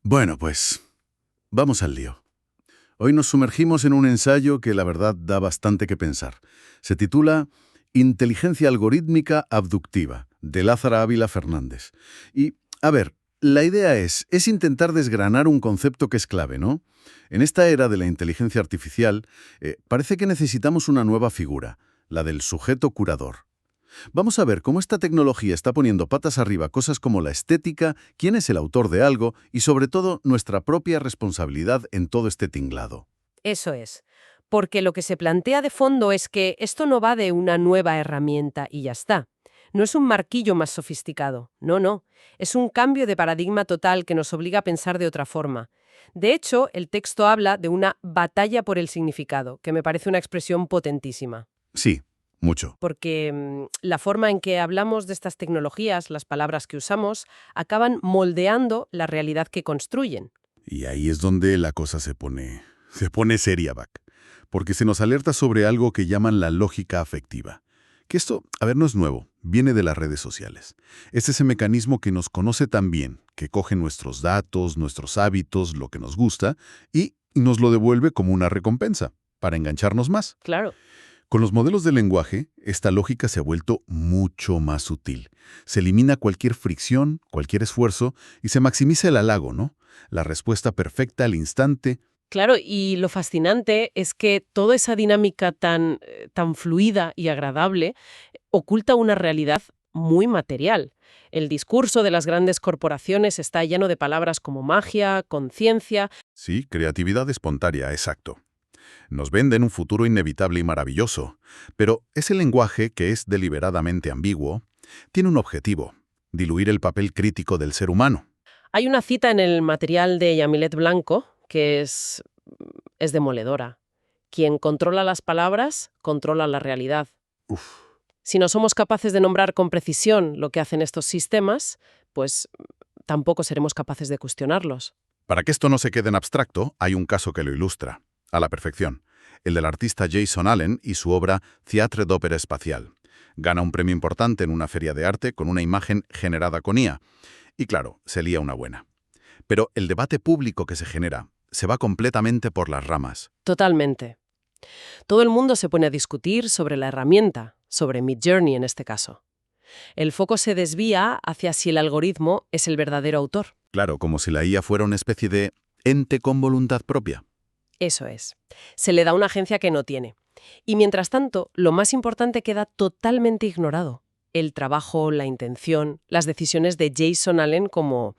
Bueno, pues, vamos al lío. Hoy nos sumergimos en un ensayo que la verdad da bastante que pensar. Se titula Inteligencia algorítmica abductiva, de Lázara Ávila Fernández. Y, a ver, la idea es intentar desgranar un concepto que es clave, ¿no? En esta era de la inteligencia artificial, parece que necesitamos una nueva figura, la del sujeto curador. Vamos a ver cómo esta tecnología está poniendo patas arriba cosas como la estética, quién es el autor de algo y, sobre todo, nuestra propia responsabilidad en todo este tinglado. Eso es. Porque lo que se plantea de fondo es que esto no va de una nueva herramienta y ya está. No es un marquillo más sofisticado. No, no. Es un cambio de paradigma total que nos obliga a pensar de otra forma. De hecho, el texto habla de una batalla por el significado, que me parece una expresión potentísima. Sí, mucho. Porque la forma en que hablamos de estas tecnologías, las palabras que usamos, acaban moldeando la realidad que construyen. Y ahí es donde la cosa se pone seria, Back. Porque se nos alerta sobre algo que llaman la lógica afectiva. Que esto, a ver, no es nuevo, viene de las redes sociales. Es ese mecanismo que nos conoce tan bien, que coge nuestros datos, nuestros hábitos, lo que nos gusta, y nos lo devuelve como una recompensa, para engancharnos más. Claro. Con los modelos de lenguaje, esta lógica se ha vuelto mucho más sutil. Se elimina cualquier fricción, cualquier esfuerzo, y se maximiza el halago, ¿no? La respuesta perfecta al instante. Claro, y lo fascinante es que toda esa dinámica tan fluida y agradable oculta una realidad muy material. El discurso de las grandes corporaciones está lleno de palabras como magia, conciencia. Sí, creatividad espontánea, exacto. Nos venden un futuro inevitable y maravilloso, pero ese lenguaje, que es deliberadamente ambiguo, tiene un objetivo: diluir el papel crítico del ser humano. Hay una cita en el material de Yamilet Blanco que es demoledora. Quien controla las palabras, controla la realidad. Uf. Si no somos capaces de nombrar con precisión lo que hacen estos sistemas, pues tampoco seremos capaces de cuestionarlos. Para que esto no se quede en abstracto, hay un caso que lo ilustra, a la perfección: el del artista Jason Allen y su obra Théâtre d'Opéra Espacial. Gana un premio importante en una feria de arte con una imagen generada con IA. Y claro, se lía una buena. Pero el debate público que se genera se va completamente por las ramas. Totalmente. Todo el mundo se pone a discutir sobre la herramienta, sobre Midjourney en este caso. El foco se desvía hacia si el algoritmo es el verdadero autor. Claro, como si la IA fuera una especie de ente con voluntad propia. Eso es. Se le da una agencia que no tiene. Y mientras tanto, lo más importante queda totalmente ignorado. El trabajo, la intención, las decisiones de Jason Allen como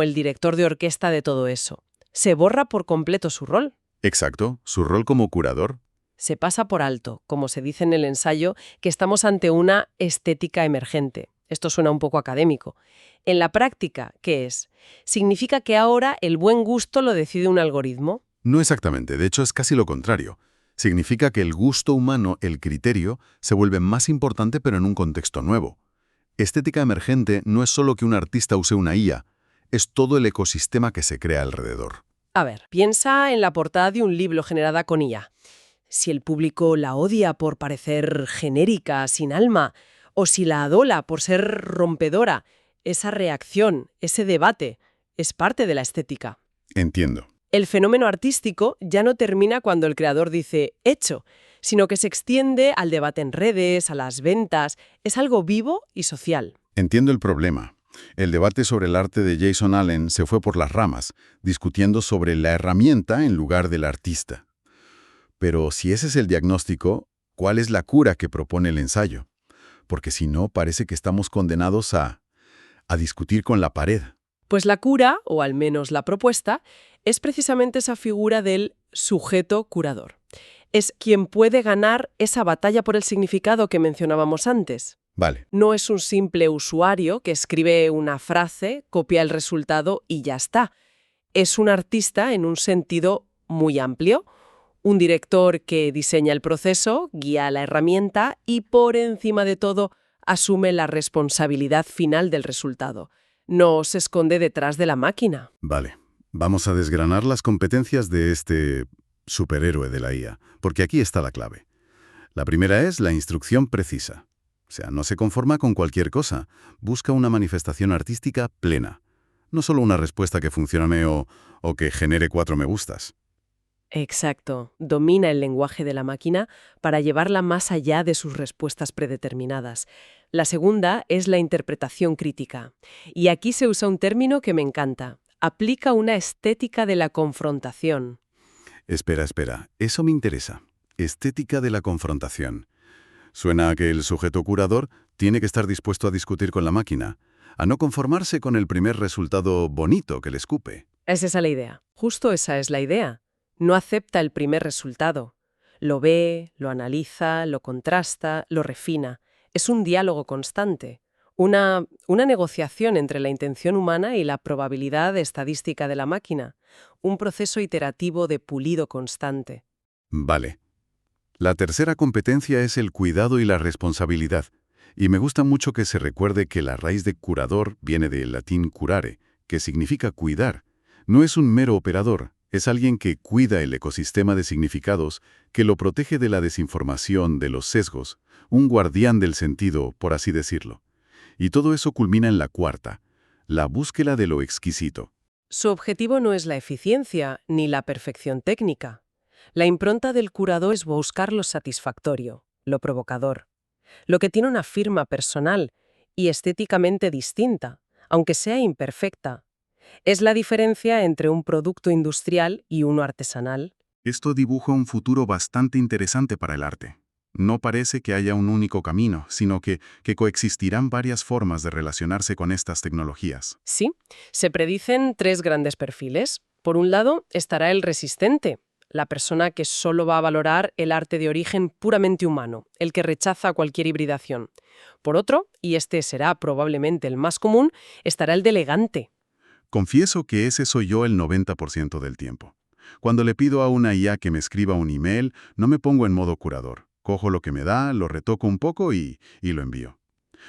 el director de orquesta de todo eso. Se borra por completo su rol. Exacto, su rol como curador. Se pasa por alto, como se dice en el ensayo, que estamos ante una estética emergente. Esto suena un poco académico. En la práctica, ¿qué es? ¿Significa que ahora el buen gusto lo decide un algoritmo? No exactamente, de hecho es casi lo contrario. Significa que el gusto humano, el criterio, se vuelve más importante pero en un contexto nuevo. Estética emergente no es solo que un artista use una IA, es todo el ecosistema que se crea alrededor. A ver, piensa en la portada de un libro generada con IA. Si el público la odia por parecer genérica, sin alma, o si la adola por ser rompedora, esa reacción, ese debate, es parte de la estética. Entiendo. El fenómeno artístico ya no termina cuando el creador dice «hecho», sino que se extiende al debate en redes, a las ventas. Es algo vivo y social. Entiendo el problema. El debate sobre el arte de Jason Allen se fue por las ramas, discutiendo sobre la herramienta en lugar del artista. Pero si ese es el diagnóstico, ¿cuál es la cura que propone el ensayo? Porque si no, parece que estamos condenados a discutir con la pared. Pues la cura, o al menos la propuesta, es precisamente esa figura del sujeto curador. Es quien puede ganar esa batalla por el significado que mencionábamos antes. Vale. No es un simple usuario que escribe una frase, copia el resultado y ya está. Es un artista en un sentido muy amplio, un director que diseña el proceso, guía la herramienta y, por encima de todo, asume la responsabilidad final del resultado. No se esconde detrás de la máquina. Vale. Vamos a desgranar las competencias de este superhéroe de la IA, porque aquí está la clave. La primera es la instrucción precisa. O sea, no se conforma con cualquier cosa, busca una manifestación artística plena. no solo una respuesta que funcione o que genere 4 me gustas. Exacto. Domina el lenguaje de la máquina para llevarla más allá de sus respuestas predeterminadas. La segunda es la interpretación crítica. Y aquí se usa un término que me encanta. Aplica una estética de la confrontación. Espera, eso me interesa. Estética de la confrontación. Suena a que el sujeto curador tiene que estar dispuesto a discutir con la máquina, a no conformarse con el primer resultado bonito que le escupe. Es esa la idea. Justo esa es la idea. No acepta el primer resultado. Lo ve, lo analiza, lo contrasta, lo refina. Es un diálogo constante. Una negociación entre la intención humana y la probabilidad estadística de la máquina. Un proceso iterativo de pulido constante. Vale. La tercera competencia es el cuidado y la responsabilidad. Y me gusta mucho que se recuerde que la raíz de curador viene del latín curare, que significa cuidar. No es un mero operador, es alguien que cuida el ecosistema de significados, que lo protege de la desinformación, de los sesgos, un guardián del sentido, por así decirlo. Y todo eso culmina en la cuarta, la búsqueda de lo exquisito. Su objetivo no es la eficiencia ni la perfección técnica. La impronta del curador es buscar lo satisfactorio, lo provocador, lo que tiene una firma personal y estéticamente distinta, aunque sea imperfecta. Es la diferencia entre un producto industrial y uno artesanal. Esto dibuja un futuro bastante interesante para el arte. No parece que haya un único camino, sino que coexistirán varias formas de relacionarse con estas tecnologías. Sí, se predicen 3 grandes perfiles. Por un lado, estará el resistente, la persona que solo va a valorar el arte de origen puramente humano, el que rechaza cualquier hibridación. Por otro, y este será probablemente el más común, estará el delegante. Confieso que ese soy yo el 90% del tiempo. Cuando le pido a una IA que me escriba un email, no me pongo en modo curador. Cojo lo que me da, lo retoco un poco y lo envío.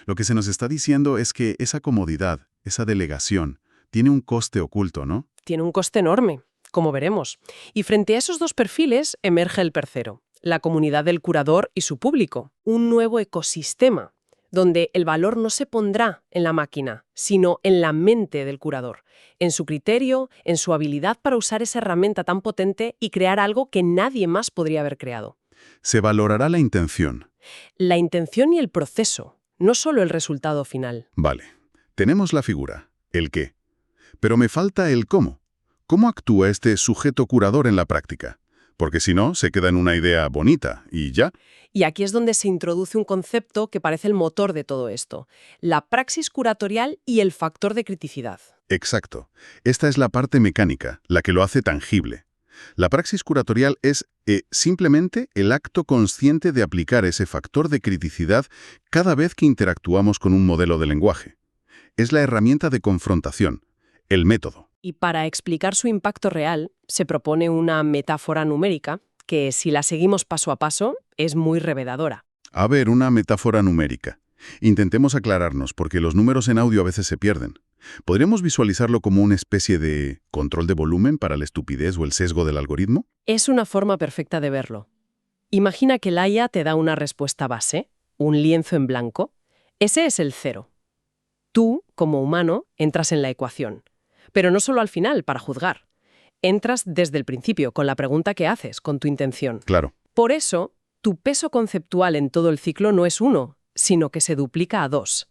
Lo que se nos está diciendo es que esa comodidad, esa delegación, tiene un coste oculto, ¿no? Tiene un coste enorme, como veremos. Y frente a esos 2 perfiles emerge el tercero, la comunidad del curador y su público. Un nuevo ecosistema, donde el valor no se pondrá en la máquina, sino en la mente del curador, en su criterio, en su habilidad para usar esa herramienta tan potente y crear algo que nadie más podría haber creado. Se valorará la intención. La intención y el proceso, no solo el resultado final. Vale, tenemos la figura, el qué. Pero me falta el cómo. ¿Cómo actúa este sujeto curador en la práctica? Porque si no, se queda en una idea bonita y ya. Y aquí es donde se introduce un concepto que parece el motor de todo esto, la praxis curatorial y el factor de criticidad. Exacto. Esta es la parte mecánica, la que lo hace tangible. La praxis curatorial es simplemente el acto consciente de aplicar ese factor de criticidad cada vez que interactuamos con un modelo de lenguaje. Es la herramienta de confrontación, el método. Y para explicar su impacto real, se propone una metáfora numérica que, si la seguimos paso a paso, es muy reveladora. A ver, una metáfora numérica. Intentemos aclararnos, porque los números en audio a veces se pierden. ¿Podríamos visualizarlo como una especie de control de volumen para la estupidez o el sesgo del algoritmo? Es una forma perfecta de verlo. Imagina que la IA te da una respuesta base, un lienzo en blanco. Ese es el 0. Tú, como humano, entras en la ecuación. Pero no solo al final, para juzgar. Entras desde el principio, con la pregunta que haces, con tu intención. Claro. Por eso, tu peso conceptual en todo el ciclo no es 1, sino que se duplica a 2.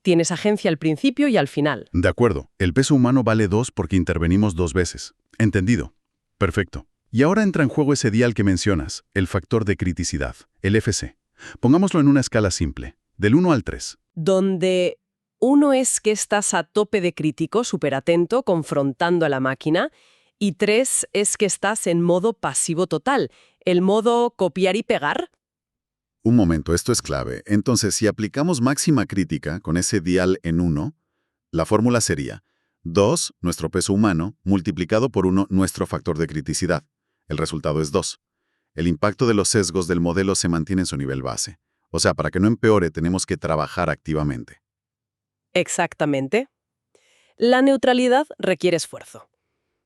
Tienes agencia al principio y al final. De acuerdo. El peso humano vale 2 porque intervenimos 2 veces. Entendido. Perfecto. Y ahora entra en juego ese dial que mencionas, el factor de criticidad, el FC. Pongámoslo en una escala simple, del 1 al 3. Donde 1 es que estás a tope de crítico, súper atento, confrontando a la máquina, y 3 es que estás en modo pasivo total, el modo copiar y pegar. Un momento, esto es clave. Entonces, si aplicamos máxima crítica con ese dial en 1, la fórmula sería 2, nuestro peso humano, multiplicado por 1, nuestro factor de criticidad. El resultado es 2. El impacto de los sesgos del modelo se mantiene en su nivel base. O sea, para que no empeore, tenemos que trabajar activamente. Exactamente. La neutralidad requiere esfuerzo.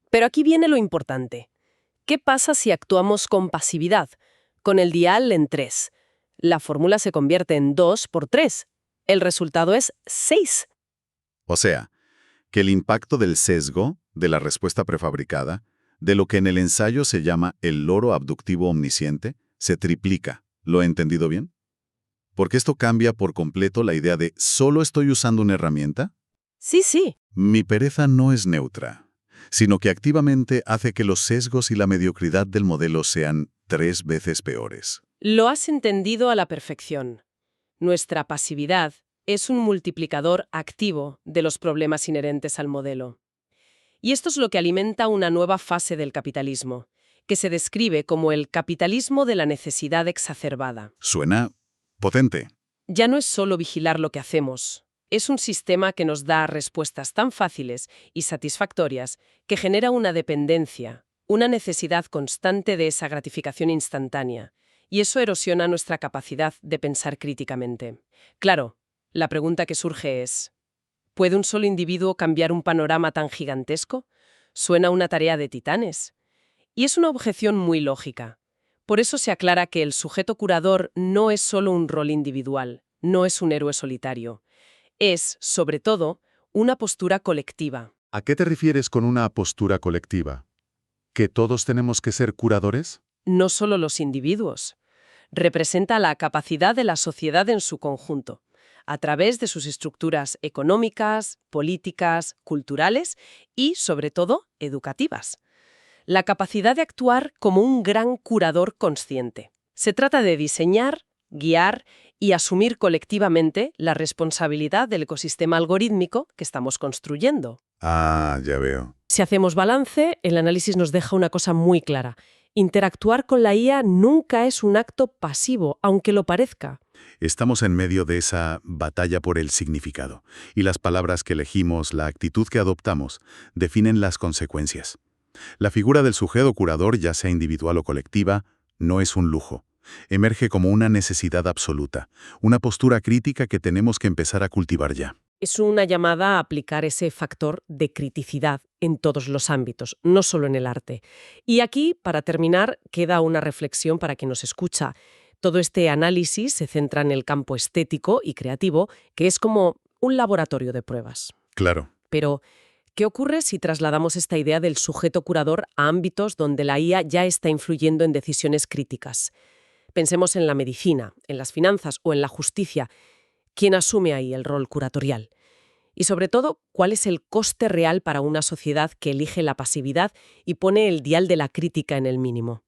Pero aquí viene lo importante. ¿Qué pasa si actuamos con pasividad? Con el dial en 3. La fórmula se convierte en 2 por 3. El resultado es 6. O sea, que el impacto del sesgo, de la respuesta prefabricada, de lo que en el ensayo se llama el loro abductivo omnisciente, se triplica. ¿Lo he entendido bien? Porque esto cambia por completo la idea de ¿solo estoy usando una herramienta? Sí, sí. Mi pereza no es neutra, sino que activamente hace que los sesgos y la mediocridad del modelo sean 3 veces peores. Lo has entendido a la perfección. Nuestra pasividad es un multiplicador activo de los problemas inherentes al modelo. Y esto es lo que alimenta una nueva fase del capitalismo, que se describe como el capitalismo de la necesidad exacerbada. Suena potente. Ya no es solo vigilar lo que hacemos. Es un sistema que nos da respuestas tan fáciles y satisfactorias que genera una dependencia, una necesidad constante de esa gratificación instantánea. Y eso erosiona nuestra capacidad de pensar críticamente. Claro, la pregunta que surge es: ¿puede un solo individuo cambiar un panorama tan gigantesco? Suena una tarea de titanes. Y es una objeción muy lógica. Por eso se aclara que el sujeto curador no es solo un rol individual, no es un héroe solitario. Es, sobre todo, una postura colectiva. ¿A qué te refieres con una postura colectiva? ¿Que todos tenemos que ser curadores? No solo los individuos. Representa la capacidad de la sociedad en su conjunto, a través de sus estructuras económicas, políticas, culturales y, sobre todo, educativas. La capacidad de actuar como un gran curador consciente. Se trata de diseñar, guiar y asumir colectivamente la responsabilidad del ecosistema algorítmico que estamos construyendo. Ah, ya veo. Si hacemos balance, el análisis nos deja una cosa muy clara. Interactuar con la IA nunca es un acto pasivo, aunque lo parezca. Estamos en medio de esa batalla por el significado, y las palabras que elegimos, la actitud que adoptamos, definen las consecuencias. La figura del sujeto curador, ya sea individual o colectiva, no es un lujo. Emerge como una necesidad absoluta, una postura crítica que tenemos que empezar a cultivar ya. Es una llamada a aplicar ese factor de criticidad en todos los ámbitos, no solo en el arte. Y aquí, para terminar, queda una reflexión para quien nos escucha. Todo este análisis se centra en el campo estético y creativo, que es como un laboratorio de pruebas. Claro. Pero, ¿qué ocurre si trasladamos esta idea del sujeto curador a ámbitos donde la IA ya está influyendo en decisiones críticas? Pensemos en la medicina, en las finanzas o en la justicia. ¿Quién asume ahí el rol curatorial? Y sobre todo, ¿cuál es el coste real para una sociedad que elige la pasividad y pone el dial de la crítica en el mínimo?